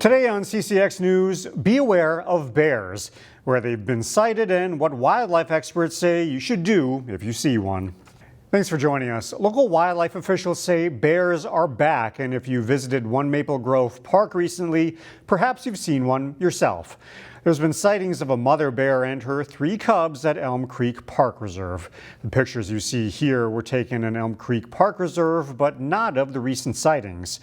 Today on CCX News, be aware of bears, where they've been sighted and what wildlife experts say you should do if you see one. Thanks for joining us. Local wildlife officials say bears are back, and if you visited One Maple Grove Park recently, perhaps you've seen one yourself. There's been sightings of a mother bear and her 3 cubs at Elm Creek Park Reserve. The pictures you see here were taken in Elm Creek Park Reserve, but not of the recent sightings.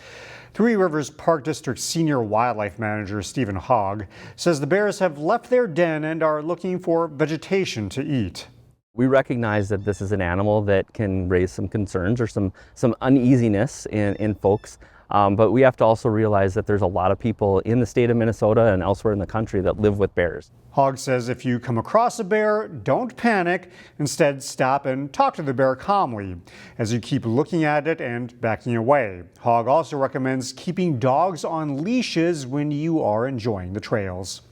Three Rivers Park District Senior Wildlife Manager Stephen Hogg says the bears have left their den and are looking for vegetation to eat. We recognize that this is an animal that can raise some concerns or some uneasiness in folks, but we have to also realize that there's a lot of people in the state of Minnesota and elsewhere in the country that live with bears. Hogg says if you come across a bear, don't panic. Instead, stop and talk to the bear calmly as you keep looking at it and backing away. Hogg also recommends keeping dogs on leashes when you are enjoying the trails.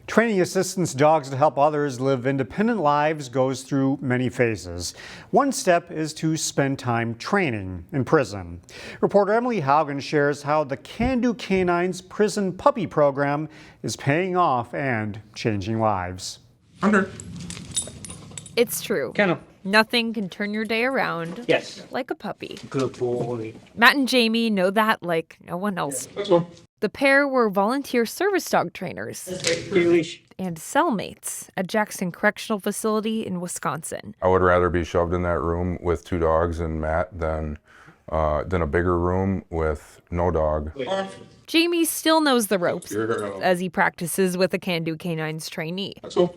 Training assistance dogs to help others live independent lives goes through many phases. One step is to spend time training in prison. Reporter Emily Haugen shares how the Canines prison puppy program is paying off and changing lives. Under. It's true. Kennel. Nothing can turn your day around. Yes. Like a puppy. Good boy. Matt and Jamie know that like no one else. Let's go. The pair were volunteer service dog trainers and cellmates at Jackson Correctional Facility in Wisconsin. I would rather be shoved in that room with 2 dogs and Matt than a bigger room with no dog. Jamie still knows the ropes as he practices with a Canines trainee.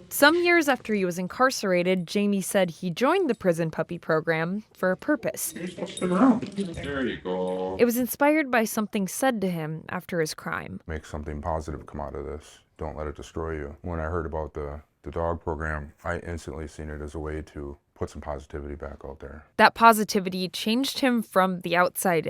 Some years after he was incarcerated, Jamie said he joined the prison puppy program for a purpose. There you go. It was inspired by something said to him after his crime. Make something positive come out of this. Don't let it destroy you. When I heard about the dog program, I instantly seen it as a way to put some positivity back out there. That positivity changed him from the outside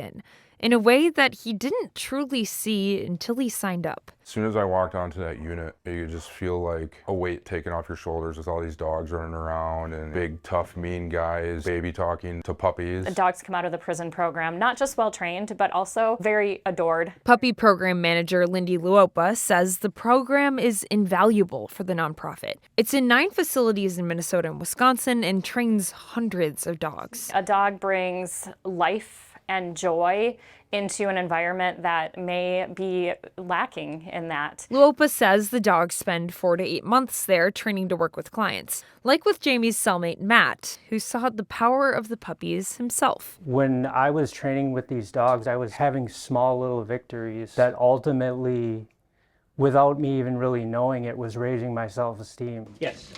in a way that he didn't truly see until he signed up. As soon as I walked onto that unit, you just feel like a weight taken off your shoulders with all these dogs running around and big, tough, mean guys, baby talking to puppies. The dogs come out of the prison program not just well-trained, but also very adored. Puppy program manager Lindy Luopa says the program is invaluable for the nonprofit. It's in 9 facilities in Minnesota and Wisconsin and trains hundreds of dogs. A dog brings life and joy into an environment that may be lacking in that. Luopa says the dogs spend 4 to 8 months there training to work with clients, like with Jamie's cellmate Matt, who saw the power of the puppies himself. When I was training with these dogs, I was having small little victories that ultimately, without me even really knowing it, was raising my self-esteem. Yes.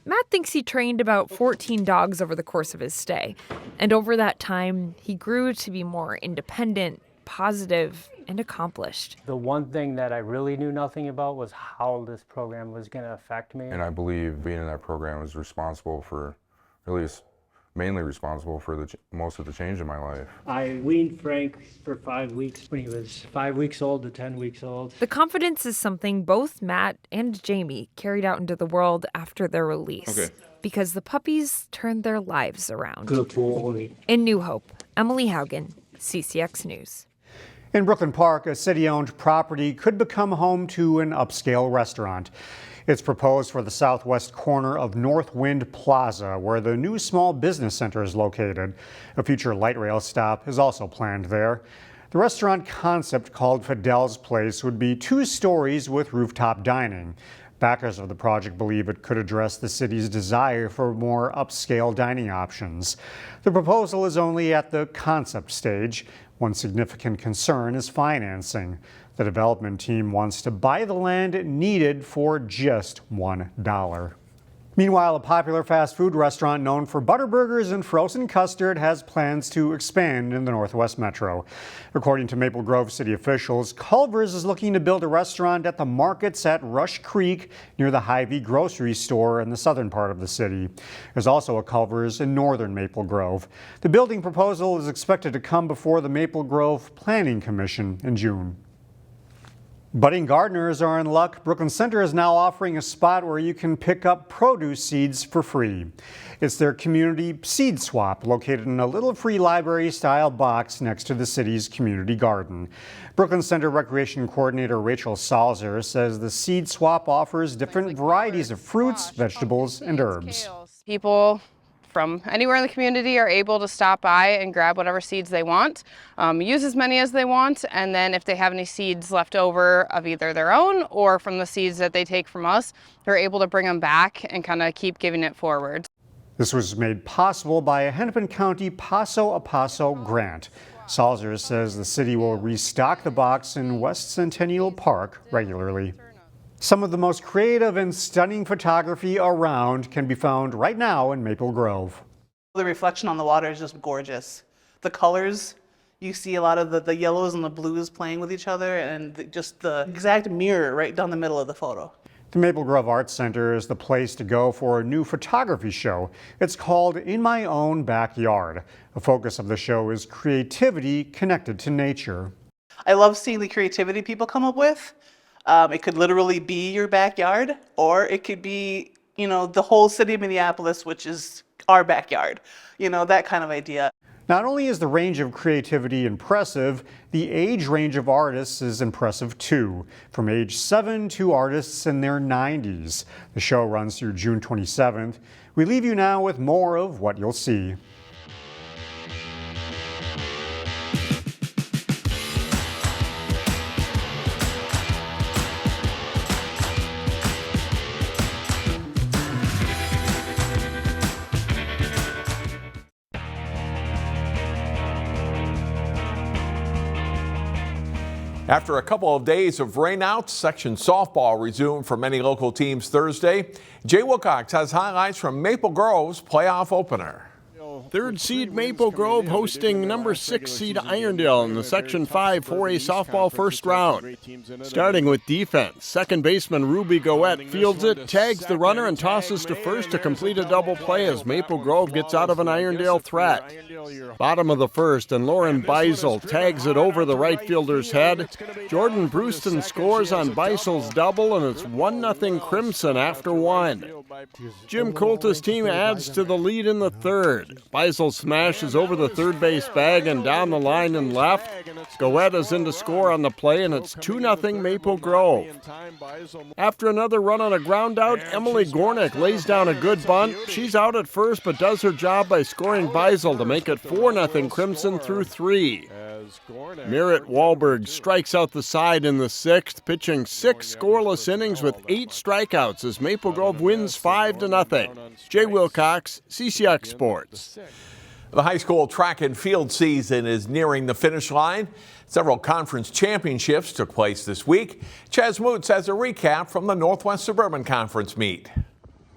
Matt thinks he trained about 14 dogs over the course of his stay. And over that time, he grew to be more independent, positive, and accomplished. The one thing that I really knew nothing about was how this program was going to affect me. And I believe being in that program is responsible for, really mainly responsible for most of the change in my life. I weaned Frank for 5 weeks when he was 5 weeks old to 10 weeks old. The confidence is something both Matt and Jamie carried out into the world after their release. Okay. Because the puppies turned their lives around. Good boy. In New Hope, Emily Haugen, CCX News. In Brooklyn Park, a city-owned property could become home to an upscale restaurant. It's proposed for the southwest corner of North Wind Plaza, where the new small business center is located. A future light rail stop is also planned there. The restaurant concept, called Fidel's Place, would be 2 stories with rooftop dining. Backers of the project believe it could address the city's desire for more upscale dining options. The proposal is only at the concept stage. One significant concern is financing. The development team wants to buy the land needed for just $1. Meanwhile, a popular fast food restaurant known for butterburgers and frozen custard has plans to expand in the Northwest Metro. According to Maple Grove city officials, Culver's is looking to build a restaurant at the markets at Rush Creek near the Hy-Vee grocery store in the southern part of the city. There's also a Culver's in northern Maple Grove. The building proposal is expected to come before the Maple Grove Planning Commission in June. Budding gardeners are in luck. Brooklyn Center is now offering a spot where you can pick up produce seeds for free. It's their community seed swap located in a little free library-style box next to the city's community garden. Brooklyn Center Recreation Coordinator Rachel Salzer says the seed swap offers different varieties of fruits, vegetables, and herbs. People from anywhere in the community are able to stop by and grab whatever seeds they want, use as many as they want, and then if they have any seeds left over of either their own or from the seeds that they take from us, they're able to bring them back and kind of keep giving it forward. This was made possible by a Hennepin County Paso a Paso grant. Salzer says the city will restock the box in West Centennial Park regularly. Some of the most creative and stunning photography around can be found right now in Maple Grove. The reflection on the water is just gorgeous. The colors, you see a lot of the yellows and the blues playing with each other, and just the exact mirror right down the middle of the photo. The Maple Grove Arts Center is the place to go for a new photography show. It's called In My Own Backyard. The focus of the show is creativity connected to nature. I love seeing the creativity people come up with. It could literally be your backyard, or it could be, the whole city of Minneapolis, which is our backyard, that kind of idea. Not only is the range of creativity impressive, the age range of artists is impressive too, from age 7 to artists in their 90s. The show runs through June 27th. We leave you now with more of what you'll see. After a couple of days of rainouts, section softball resumed for many local teams Thursday. Jay Wilcox has highlights from Maple Grove's playoff opener. Third seed Maple Grove hosting number 6 seed Irondale in the Section 5 4A softball first round. Starting with defense, second baseman Ruby Goette fields it, tags the runner, and tosses to first to complete a double play as Maple Grove gets out of an Irondale threat. Bottom of the first, and Lauren Beisel tags it over the right fielder's head. Jordan Brewston scores on Beisel's double, and it's 1-0 Crimson after one. Jim Colta's team adds to the lead in the third. Beisel smashes over the third base bag and down the line and left. Goette is in to score on the play, and it's 2-0 Maple Grove. After another run on a ground out, Emily Gornick lays down a good bunt. She's out at first, but does her job by scoring Beisel to make it 4-0 Crimson through 3. Merritt Wahlberg strikes out the side in the sixth, pitching 6 scoreless innings with 8 strikeouts as Maple Grove wins 5-0. Jay Wilcox, CCX Sports. The high school track and field season is nearing the finish line. Several conference championships took place this week. Chaz Moots has a recap from the Northwest Suburban Conference meet.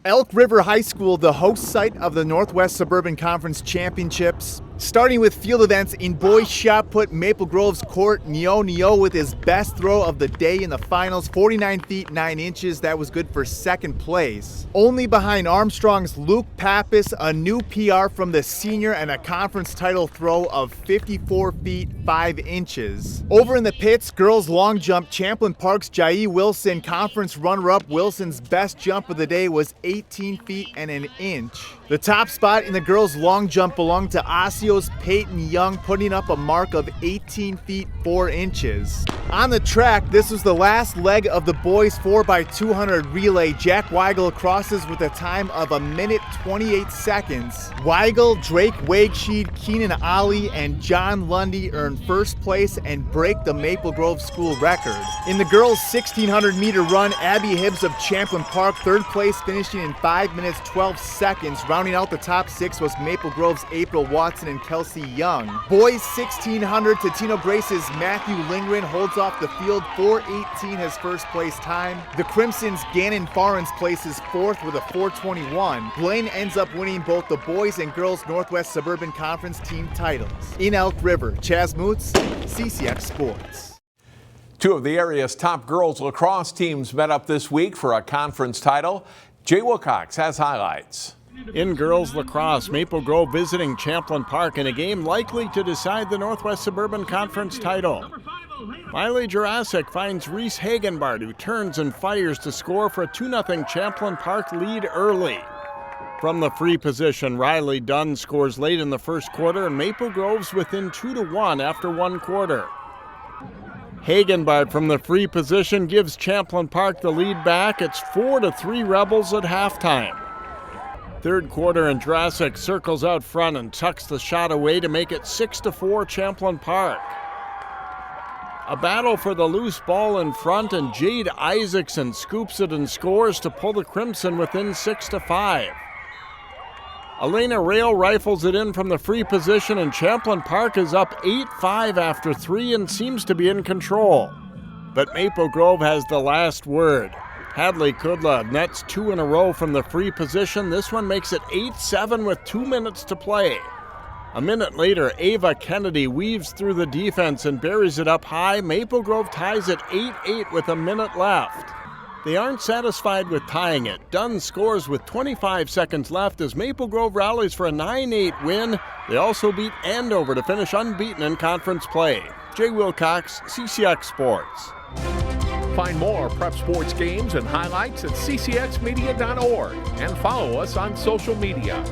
Elk River High School, the host site of the Northwest Suburban Conference Championships. Starting with field events in boys shot put, Maple Grove's Court Neo with his best throw of the day in the finals, 49 feet 9 inches. That was good for second place. Only behind Armstrong's Luke Pappas, a new PR from the senior, and a conference title throw of 54 feet 5 inches. Over in the pits, girls long jump, Champlin Park's Jai Wilson, conference runner-up. Wilson's best jump of the day was 18 feet and an inch. The top spot in the girls' long jump belonged to Osseo's Peyton Young, putting up a mark of 18 feet 4 inches. On the track, this was the last leg of the boys 4x200 relay. Jack Weigel crosses with a time of 1:28 seconds. Weigel, Drake Wagsheed, Keenan Ali, and John Lundy earn first place and break the Maple Grove school record. In the girls' 1600-meter run, Abby Hibbs of Champlin Park, third place, finishing in 5 minutes 12 seconds. Rounding out the top 6 was Maple Grove's April Watson and Kelsey Young. Boys 1600, Totino Grace's Matthew Lindgren holds off the field. 4:18 his first place time. The Crimson's Gannon Farrens places 4th with a 4:21. Blaine ends up winning both the boys and girls Northwest Suburban Conference team titles. In Elk River, Chaz Moots, CCX Sports. 2 of the area's top girls lacrosse teams met up this week for a conference title. Jay Wilcox has highlights. In girls lacrosse, Maple Grove visiting Champlin Park in a game likely to decide the Northwest Suburban Conference title. Miley Jurassic finds Reese Hagenbart, who turns and fires to score for a 2-0 Champlin Park lead early. From the free position, Riley Dunn scores late in the first quarter, and Maple Grove's within 2-1 after one quarter. Hagenbart from the free position gives Champlin Park the lead back. It's 4-3 Rebels at halftime. Third quarter, and Jurassic circles out front and tucks the shot away to make it 6-4 Champlin Park. A battle for the loose ball in front, and Jade Isaacson scoops it and scores to pull the Crimson within 6-5. Elena Rail rifles it in from the free position, and Champlin Park is up 8-5 after 3 and seems to be in control. But Maple Grove has the last word. Hadley Kudla nets 2 in a row from the free position. This one makes it 8-7 with 2 minutes to play. A minute later, Ava Kennedy weaves through the defense and buries it up high. Maple Grove ties it 8-8 with a minute left. They aren't satisfied with tying it. Dunn scores with 25 seconds left as Maple Grove rallies for a 9-8 win. They also beat Andover to finish unbeaten in conference play. Jay Wilcox, CCX Sports. Find more prep sports games and highlights at ccxmedia.org and follow us on social media.